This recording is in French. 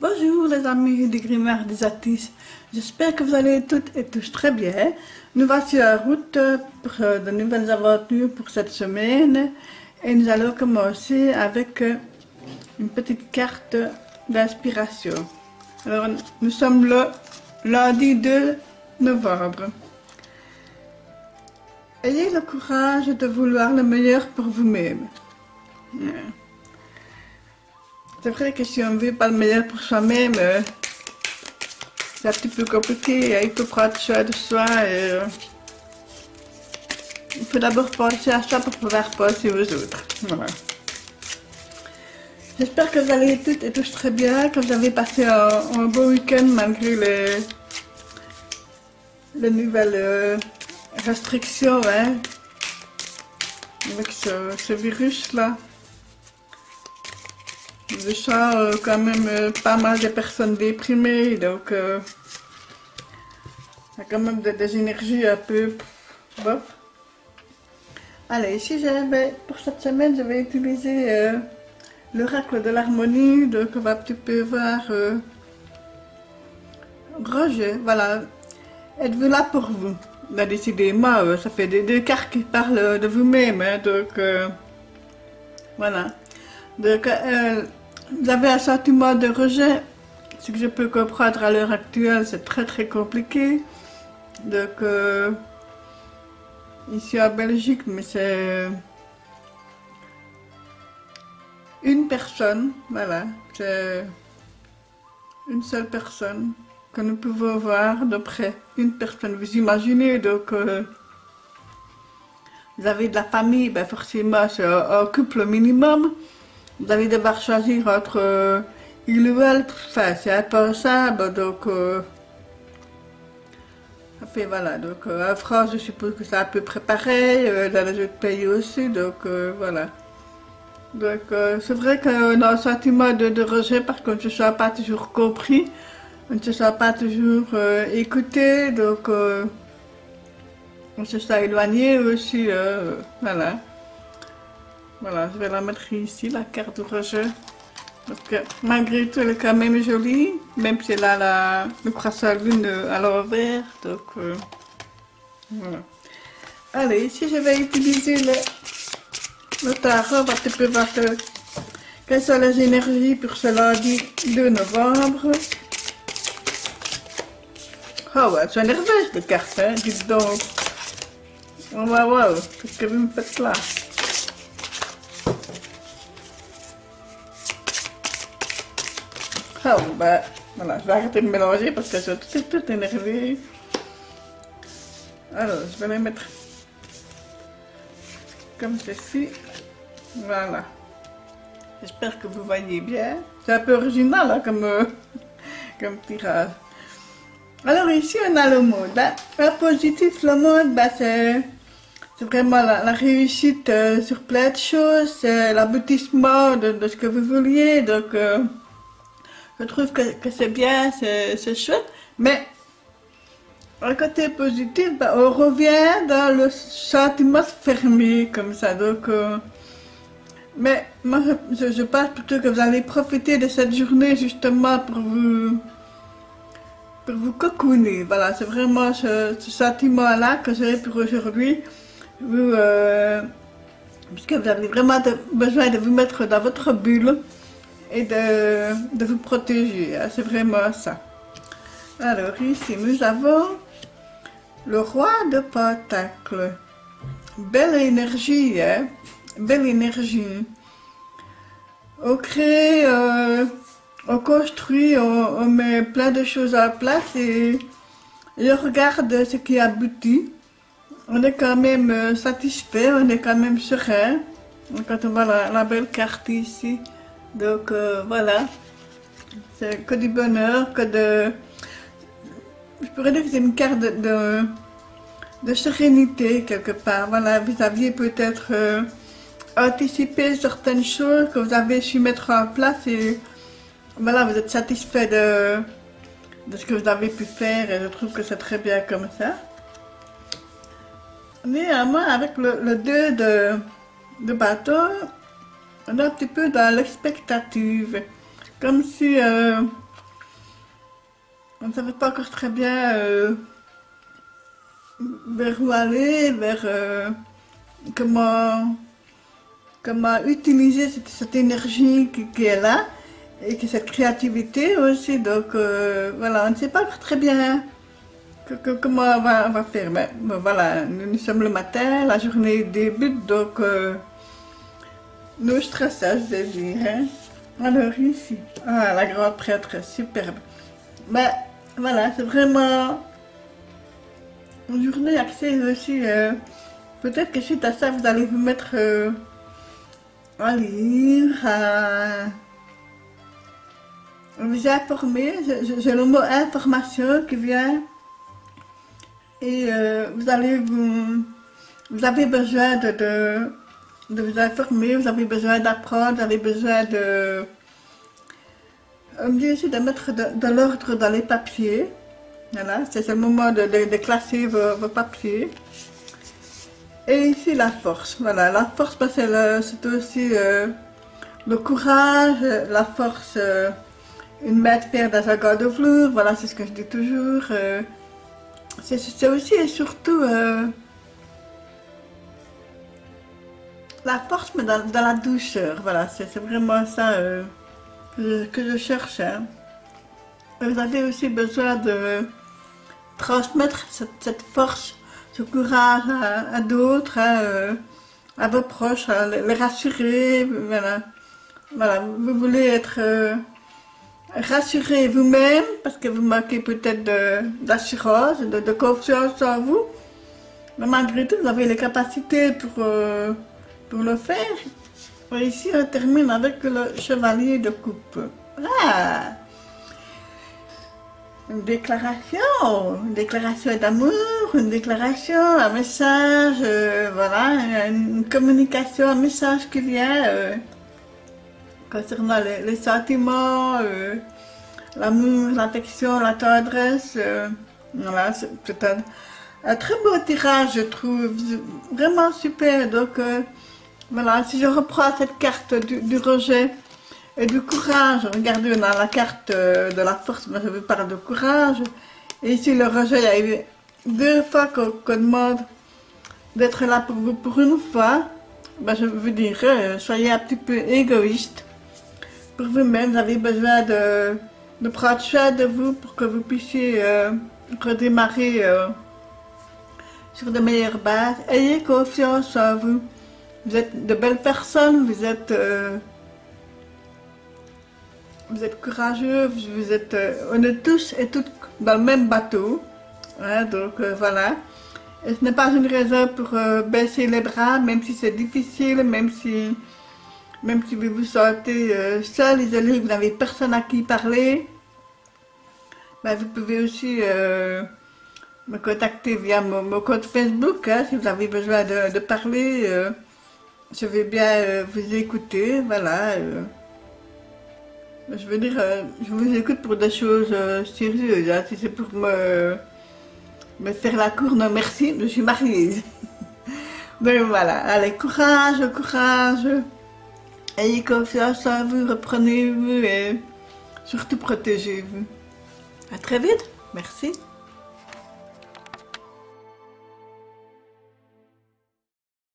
Bonjour les amis du Grimoire des Artistes, j'espère que vous allez toutes et tous très bien. Nous voici en route pour de nouvelles aventures pour cette semaine et nous allons commencer avec une petite carte d'inspiration. Alors nous sommes le lundi 2 novembre. Ayez le courage de vouloir le meilleur pour vous-même. C'est vrai que si on ne veut pas le meilleur pour soi-même, c'est un petit peu compliqué. Il faut prendre soin de soi. Il faut d'abord penser à soi pour pouvoir penser aux autres. Voilà. J'espère que vous allez toutes et tous très bien, que vous avez passé un beau week-end malgré les nouvelles restrictions, hein, avec ce virus-là. Je sens quand même pas mal de personnes déprimées, donc il y a quand même des énergies un peu bof. Allez, ici pour cette semaine, je vais utiliser l'oracle de l'harmonie, donc on va un petit peu voir Roger, voilà. Êtes-vous là pour vous? Là, décidément, ça fait des deux cartes qui parlent de vous-même, hein, donc voilà. Donc, vous avez un sentiment de rejet, ce que je peux comprendre à l'heure actuelle, c'est très compliqué. Donc, ici en Belgique, mais c'est une personne, voilà, c'est une seule personne que nous pouvons voir de près. Une personne, vous imaginez, donc vous avez de la famille, ben forcément c'est un couple minimum. Vous allez devoir choisir entre il ou elle, enfin c'est impensable, donc voilà, donc en France je suppose que c'est à peu près pareil, dans les autres pays aussi, donc voilà. Donc c'est vrai qu'on a un sentiment de rejet parce qu'on ne se sent pas toujours compris, on ne se sent pas toujours écouté, donc on se sent éloigné aussi, voilà. Voilà, je vais la mettre ici, la carte de rejet. Parce que malgré tout, elle est quand même jolie, même si elle a le croissant lune à l'envers. Donc, voilà. Allez, ici, je vais utiliser le tarot. On va un petit peu voir quelles sont les énergies pour ce lundi 2 novembre. Oh, ouais, elles sont nerveuses, les cartes, hein, dites donc. Oh, wow, qu'est-ce que vous me faites là? Oh, bah, voilà, je vais arrêter de mélanger parce que je suis tout énervée. Alors, je vais les mettre comme ceci. Voilà. J'espère que vous voyez bien. C'est un peu original hein, comme tirage. Alors ici, on a le mode. Ben, le positif, le mode, ben, c'est vraiment la réussite sur plein de choses. C'est l'aboutissement de ce que vous vouliez. Donc, je trouve que c'est bien, c'est chouette, mais un côté positif, ben, on revient dans le sentiment fermé comme ça. Donc, mais moi, je pense plutôt que vous allez profiter de cette journée justement pour vous cocooner. Voilà, c'est vraiment ce sentiment-là que j'ai pour aujourd'hui. Puisque vous avez vraiment besoin de vous mettre dans votre bulle et de vous protéger, hein, c'est vraiment ça. Alors ici nous avons le roi de Pentacles. Belle énergie, hein? Belle énergie. On crée, on construit, on met plein de choses en place et on regarde ce qui aboutit. On est quand même satisfait, on est quand même serein quand on voit la belle carte ici. Donc voilà, c'est que du bonheur, que de... Je pourrais dire que c'est une carte de sérénité quelque part. Voilà, vous aviez peut-être anticipé certaines choses que vous avez su mettre en place et voilà, vous êtes satisfait de ce que vous avez pu faire et je trouve que c'est très bien comme ça. Néanmoins, avec le 2 de bâton, on est un petit peu dans l'expectative. Comme si on ne savait pas encore très bien vers où aller, vers comment, comment utiliser cette énergie qui est là et que cette créativité aussi. Donc voilà, on ne sait pas encore très bien comment on va faire. Mais bon, voilà, nous sommes le matin, la journée débute, donc nous stressons, je vais dire. Hein. Alors ici, ah, la grande prêtresse, superbe. Mais voilà, c'est vraiment une journée axée aussi. Peut-être que suite à ça, vous allez vous mettre à lire, à vous informer. J'ai le mot information qui vient. Et vous allez vous avez besoin de vous informer, vous avez besoin d'apprendre, vous avez besoin de on me dit aussi de mettre de l'ordre dans les papiers. Voilà, c'est le moment de classer vos papiers. Et ici la force, voilà, la force c'est aussi le courage, la force, une main de fer dans un gant de velours, voilà, c'est ce que je dis toujours. C'est aussi et surtout la force, mais dans la douceur, voilà, c'est vraiment ça que je cherche. Hein. Vous avez aussi besoin de transmettre cette force, ce courage à d'autres, hein, à vos proches, à les rassurer, voilà. Voilà, vous voulez être rassuré vous-même, parce que vous manquez peut-être d'assurance, de confiance en vous, mais malgré tout, vous avez les capacités pour le faire. Et ici, on termine avec le chevalier de coupe. Ah! Une déclaration d'amour, une déclaration, un message, voilà, une communication, un message qui vient concernant les sentiments, l'amour, l'affection, la tendresse. Voilà, c'est un très beau tirage, je trouve, vraiment super. Donc voilà, si je reprends cette carte du rejet et du courage, regardez dans la carte de la force, moi je vous parle de courage. Et ici le rejet, il y a eu 2 fois qu'on demande d'être là pour vous pour une fois. Ben, je vous dirais, soyez un petit peu égoïste. Pour vous-même, vous avez besoin de prendre soin de vous pour que vous puissiez redémarrer sur de meilleures bases. Ayez confiance en vous. Vous êtes de belles personnes, vous êtes courageux, vous êtes, on est tous et toutes dans le même bateau. Hein, donc voilà. Et ce n'est pas une raison pour baisser les bras, même si c'est difficile, même si vous vous sentez seul, isolé, vous n'avez personne à qui parler. Ben, vous pouvez aussi me contacter via mon compte Facebook, hein, si vous avez besoin de parler. Je vais bien vous écouter, voilà. Je veux dire, je vous écoute pour des choses sérieuses, hein, si c'est pour me faire la cour, non merci, je suis mariée. Donc voilà, allez, courage, courage. Ayez confiance en vous, reprenez-vous et surtout protégez-vous. À très vite, merci.